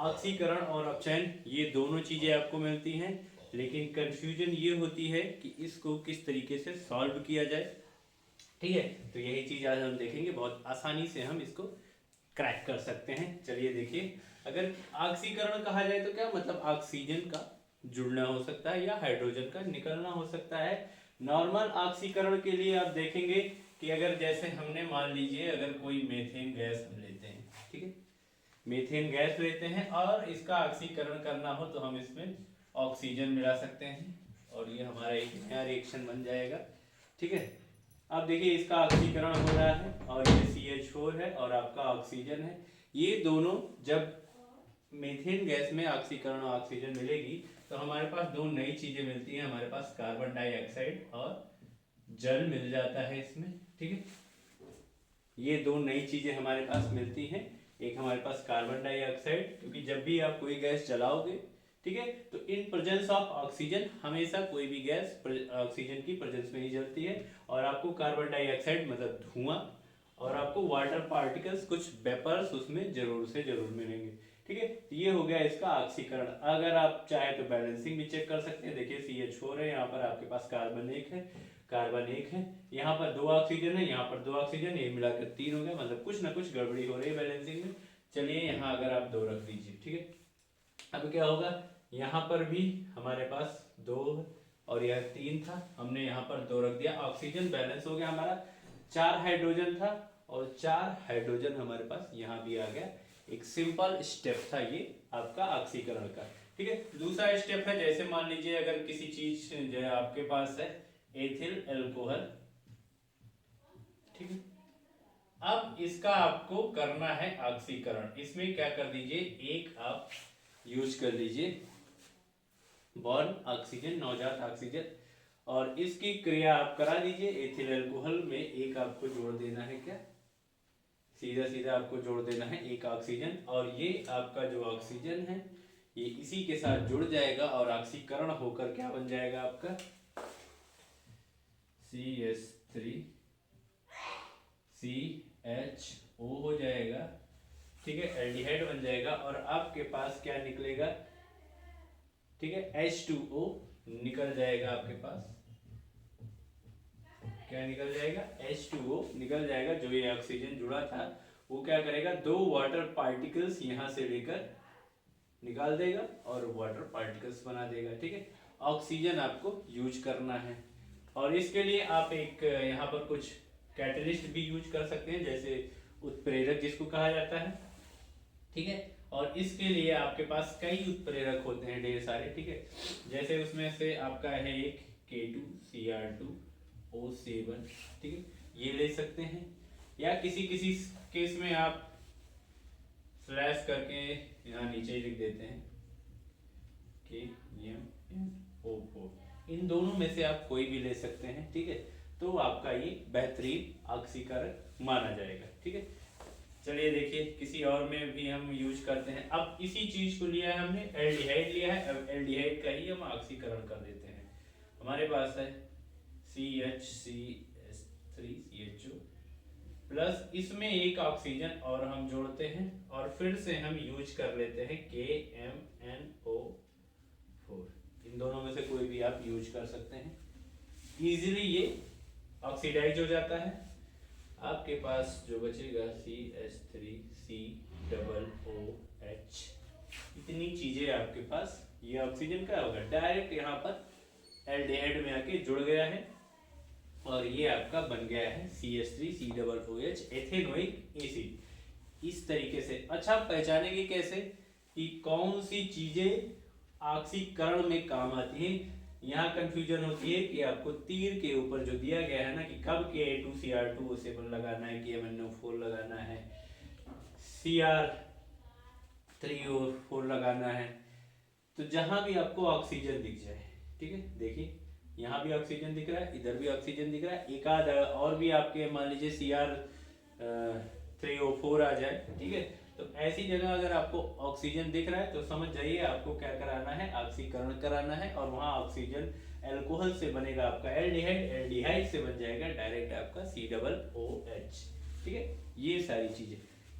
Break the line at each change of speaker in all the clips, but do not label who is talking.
ऑक्सीकरण और अपचयन ये दोनों चीज़ें आपको मिलती हैं, लेकिन कंफ्यूजन ये होती है कि इसको किस तरीके से सॉल्व किया जाए। ठीक है, तो यही चीज़ आज हम देखेंगे, बहुत आसानी से हम इसको क्रैक कर सकते हैं। चलिए देखिए, अगर ऑक्सीकरण कहा जाए तो क्या मतलब, ऑक्सीजन का जुड़ना हो सकता है या हाइड्रोजन का निकलना हो सकता है। नॉर्मल ऑक्सीकरण के लिए आप देखेंगे कि अगर जैसे हमने मान लीजिए अगर कोई मेथेन गैस हम लेते हैं, ठीक है, मीथेन गैस लेते हैं और इसका ऑक्सीकरण करना हो तो हम इसमें ऑक्सीजन मिला सकते हैं और ये हमारा एक नया रिएक्शन बन जाएगा। ठीक है, अब देखिए इसका ऑक्सीकरण हो रहा है और ये CH4 है और आपका ऑक्सीजन है। ये दोनों जब मीथेन गैस में ऑक्सीकरण और ऑक्सीजन मिलेगी तो हमारे पास दो नई चीजें मिलती हैं, हमारे पास कार्बन डाइऑक्साइड और जल मिल जाता है इसमें। ठीक है, ये दो नई चीजें हमारे पास मिलती हैं। एक हमारे पास कार्बन डाइऑक्साइड, क्योंकि जब भी आप कोई गैस जलाओगे, ठीक है, तो इन प्रेजेंस ऑफ ऑक्सीजन हमेशा कोई भी गैस ऑक्सीजन की प्रेजेंस में ही जलती है। और आपको कार्बन डाइऑक्साइड मतलब धुआं और आपको वाटर पार्टिकल्स कुछ वेपर्स उसमें जरूर से जरूर मिलेंगे। ठीक है, तो ये हो गया इसका ऑक्सीकरण। अगर आप चाहे तो बैलेंसिंग भी चेक कर सकते हैं। देखिए CH4 है, यहाँ पर आपके पास कार्बन एक है, यहाँ पर दो ऑक्सीजन है, यहाँ पर दो ऑक्सीजन, ये मिलाकर तीन हो गया, मतलब कुछ ना कुछ गड़बड़ी हो रही है बैलेंसिंग में। चलिए यहाँ अगर आप दो रख दीजिए, ठीक है, अब क्या होगा, यहाँ पर भी हमारे पास दो और यह तीन था, हमने यहाँ पर दो रख दिया, ऑक्सीजन बैलेंस हो गया हमारा। चार हाइड्रोजन था और चार हाइड्रोजन हमारे पास यहाँ भी आ गया। एक सिंपल स्टेप था ये आपका ऑक्सीकरण का। ठीक है, दूसरा स्टेप है, जैसे मान लीजिए अगर किसी चीज जो आपके पास है एथिल अल्कोहल, ठीक है, अब इसका आपको करना है ऑक्सीकरण। इसमें क्या कर दीजिए, एक आप यूज कर लीजिए बॉर्न ऑक्सीजन, नवजात ऑक्सीजन, और इसकी क्रिया आप करा दीजिए। एथिल अल्कोहल में एक आपको जोड़ देना है, क्या सीधा सीधा आपको जोड़ देना है एक ऑक्सीजन, और ये आपका जो ऑक्सीजन है ये इसी के साथ जुड़ जाएगा और ऑक्सीकरण होकर क्या बन जाएगा आपका CH3CHO हो जाएगा। ठीक है, एल्डिहाइड बन जाएगा और आपके पास क्या निकलेगा, ठीक है, H2O निकल जाएगा। आपके पास क्या निकल जाएगा, H2O निकल जाएगा। जो ये ऑक्सीजन जुड़ा था वो क्या करेगा, दो वाटर पार्टिकल्स यहां से लेकर निकाल देगा और वाटर पार्टिकल्स बना देगा। ठीक है, ऑक्सीजन आपको यूज करना है और इसके लिए आप एक यहाँ पर कुछ कैटलिस्ट भी यूज कर सकते हैं, जैसे उत्प्रेरक जिसको कहा जाता है। ठीक है, और इसके लिए आपके पास कई उत्प्रेरक होते हैं, ढेर सारे। ठीक है, जैसे उसमें से आपका है एक K2Cr2O7, ठीक है, ये ले सकते हैं, या किसी किसी केस में आप स्लैश करके यहाँ नीचे ही लिख देते हैं KMnO4। इन दोनों में से आप कोई भी ले सकते हैं। ठीक है, तो आपका ये बेहतरीन ऑक्सीकरण माना जाएगा। ठीक है, चलिए देखिए किसी और में भी हम यूज करते हैं। अब इसी चीज को लिया है हमने, एल्डिहाइड लिया है, अब एल्डिहाइड का ही हम ऑक्सीकरण कर देते हैं। हमारे पास है CH3CHO प्लस इसमें एक ऑक्सीजन और हम जोड़ते हैं और फिर से हम यूज कर लेते हैं KMnO4। इन दोनों में से कोई भी आप यूज कर सकते हैं, इजीली ये ऑक्सीडाइज हो जाता है। आपके पास जो बचेगा CH3COOH, इतनी चीजें आपके पास, ये ऑक्सीजन का होगा, डायरेक्ट यहाँ पर एल्डिहाइड में आके जुड़ गया है और ये आपका बन गया है CH3COOH एथेनोइक एसिड। इस तरीके से अच्छा पहचानेंगे कैसे कि कौन सी चीजें ऑक्सीकरण में काम आती हैं। यहाँ कंफ्यूजन होती है कि आपको तीर के ऊपर जो दिया गया है ना कि कब Ka2Cr2O7 लगाना है, KMnO4 लगाना है, Cr3O4 लगाना है, तो जहां भी आपको ऑक्सीजन दिख जाए, ठीक है, देखिए यहाँ भी ऑक्सीजन दिख रहा है, इधर भी ऑक्सीजन दिख रहा है, एक आध और भी आपके मान लीजिए Cr3O4 आ जाए, ठीक है, तो ऐसी जगह अगर आपको ऑक्सीजन दिख रहा है तो समझ जाइए आपको क्या कराना है, ऑक्सीकरण कराना है। और वहां ऑक्सीजन अल्कोहल से बनेगा आपका एल्डिहाइड, एल्डिहाइड से बन जाएगा डायरेक्ट आपका COOH। ठीक है, ये सारी चीजें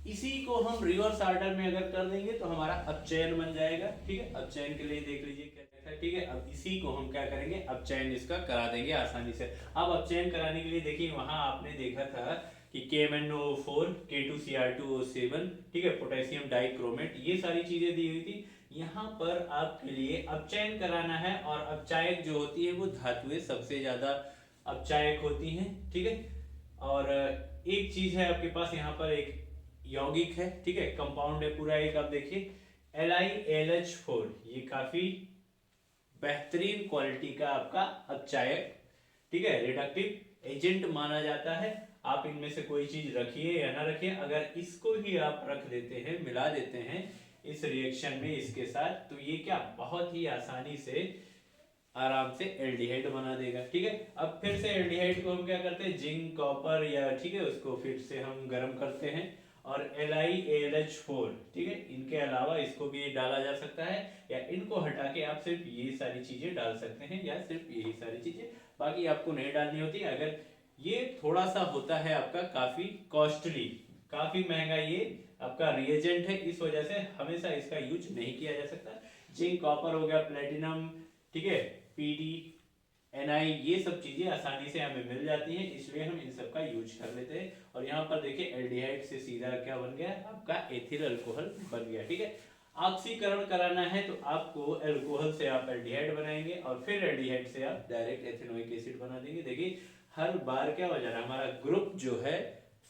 इसी को हम रिवर्स ऑर्डर में अगर कर देंगे तो हमारा अपचयन बन जाएगा। ठीक है, अपचयन के लिए देख लीजिए क्या है। ठीक है, अब इसी को हम क्या करेंगे, अपचयन इसका करा देंगे आसानी से। अब अपचयन कराने के लिए देखिए वहां आपने देखा था कि KMnO4 K2Cr2O7, ठीक है, पोटेशियम डाइक्रोमेट, ये सारी चीजें दी हुई थी। यहाँ पर आपके लिए अपचयन कराना है, और अपचायक जो होती है वो धातुएं सबसे ज्यादा अपचायक होती हैं। ठीक है, और एक चीज है आपके पास यहाँ पर एक यौगिक है, ठीक है, कंपाउंड है पूरा एक। आप देखिए LiLH4, ये काफी बेहतरीन क्वालिटी का आपका अपचायक, ठीक है, रिडक्टिव एजेंट माना जाता है। आप इनमें से कोई चीज रखिए या ना रखिए, अगर इसको ही आप रख देते हैं, मिला देते हैं इस रिएक्शन में इसके साथ, तो ये क्या बहुत ही आसानी से आराम से एल्डिहाइड बना देगा। ठीक है, अब फिर से एल्डिहाइड को हम क्या करते हैं, जिंक कॉपर या, ठीक है, उसको फिर से हम गर्म करते हैं, और LiAlH4, ठीक है, इनके अलावा इसको भी डाला जा सकता है, या इनको हटा के आप सिर्फ ये सारी चीजें डाल सकते हैं, या सिर्फ यही सारी चीजें, बाकी आपको नहीं डालनी होती। अगर ये थोड़ा सा होता है आपका काफी कॉस्टली, काफी महंगा ये आपका रिएजेंट है, इस वजह से हमेशा इसका यूज नहीं किया जा सकता। जिंक कॉपर हो गया, प्लेटिनम, ठीक है, PD, Ni, ये सब चीजें आसानी से हमें मिल जाती हैं, इसलिए हम इन सब का यूज कर लेते हैं। और यहाँ पर देखिए एल्डिहाइड से सीधा क्या बन गया, आपका एथिल अल्कोहल बन गया। ठीक है, ऑक्सीकरण कराना है तो आपको अल्कोहल से आप एल्डिहाइड बनाएंगे, और फिर एल्डिहाइड से आप डायरेक्ट एथेनोइक एसिड बना देंगे। देखिए हर बार क्या हो जा रहा है, हमारा ग्रुप जो है,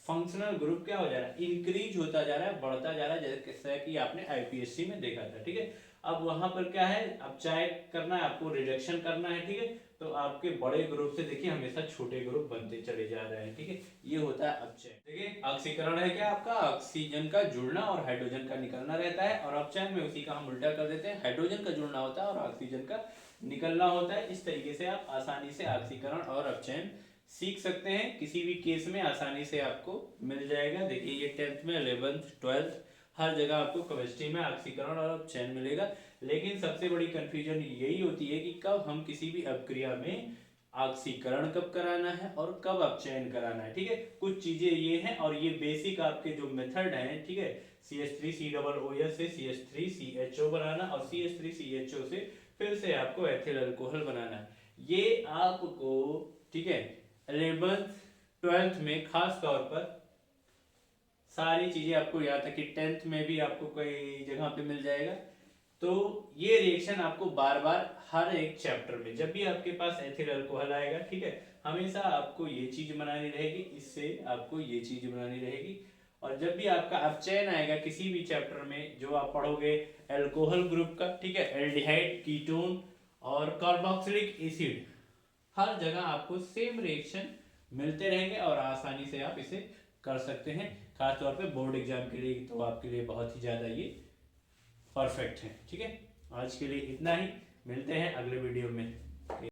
फंक्शनल ग्रुप क्या हो जा रहा है, इंक्रीज होता जा रहा है, बढ़ता जा रहा है, जैसा कि आपने IPSC में देखा था। ठीक है, अब वहां पर क्या है, अपचायक करना है आपको, रिडक्शन करना है। ठीक है, तो आपके बड़े ग्रुप से देखिए हमेशा छोटे ग्रुप बनते चले जा रहे हैं। ठीक है, ये होता है अपचयन। देखिए ऑक्सीकरण है क्या, आपका ऑक्सीजन का जुड़ना और हाइड्रोजन का निकलना रहता है, और अपचयन में उसी का हम उल्टा कर देते हैं, हाइड्रोजन का जुड़ना होता है और ऑक्सीजन का निकलना होता है। इस तरीके से आप आसानी से ऑक्सीकरण और अपचयन सीख सकते हैं, किसी भी केस में आसानी से आपको मिल जाएगा। देखिए ये 10th में, 11th, 12th, हर जगह आपको केमिस्ट्री में ऑक्सीकरण और अपचयन मिलेगा। लेकिन सबसे बड़ी कंफ्यूजन यही होती है कि कब हम किसी भी अपक्रिया में ऑक्सीकरण कब कराना है और कब अपचयन कराना है। ठीक है, कुछ चीजें ये हैं, और ये बेसिक आपके जो मेथड हैं, ठीक है, CH3COOS से CH3CHO बनाना, और CH3CHO से फिर से आपको एथिल अल्कोहल बनाना है, ये आपको, ठीक है, 11th 12th में खास तौर पर सारी चीजें आपको याद है कि 10th में भी आपको कई जगह पे मिल जाएगा। तो ये रिएक्शन आपको बार बार हर एक चैप्टर में, जब भी आपके पास एथिल अल्कोहल आएगा, ठीक है, हमेशा आपको ये चीज बनानी रहेगी, इससे आपको ये चीज बनानी रहेगी। और जब भी आपका अपचयन आएगा किसी भी चैप्टर में, जो आप पढ़ोगे अल्कोहल ग्रुप का, ठीक है, एल्डिहाइड, कीटोन और कार्बोक्सिलिक एसिड, हर जगह आपको सेम रिएक्शन मिलते रहेंगे, और आसानी से आप इसे कर सकते हैं। खासतौर पे बोर्ड एग्जाम के लिए तो आपके लिए बहुत ही ज़्यादा ये परफेक्ट है। ठीक है, आज के लिए इतना ही, मिलते हैं अगले वीडियो में।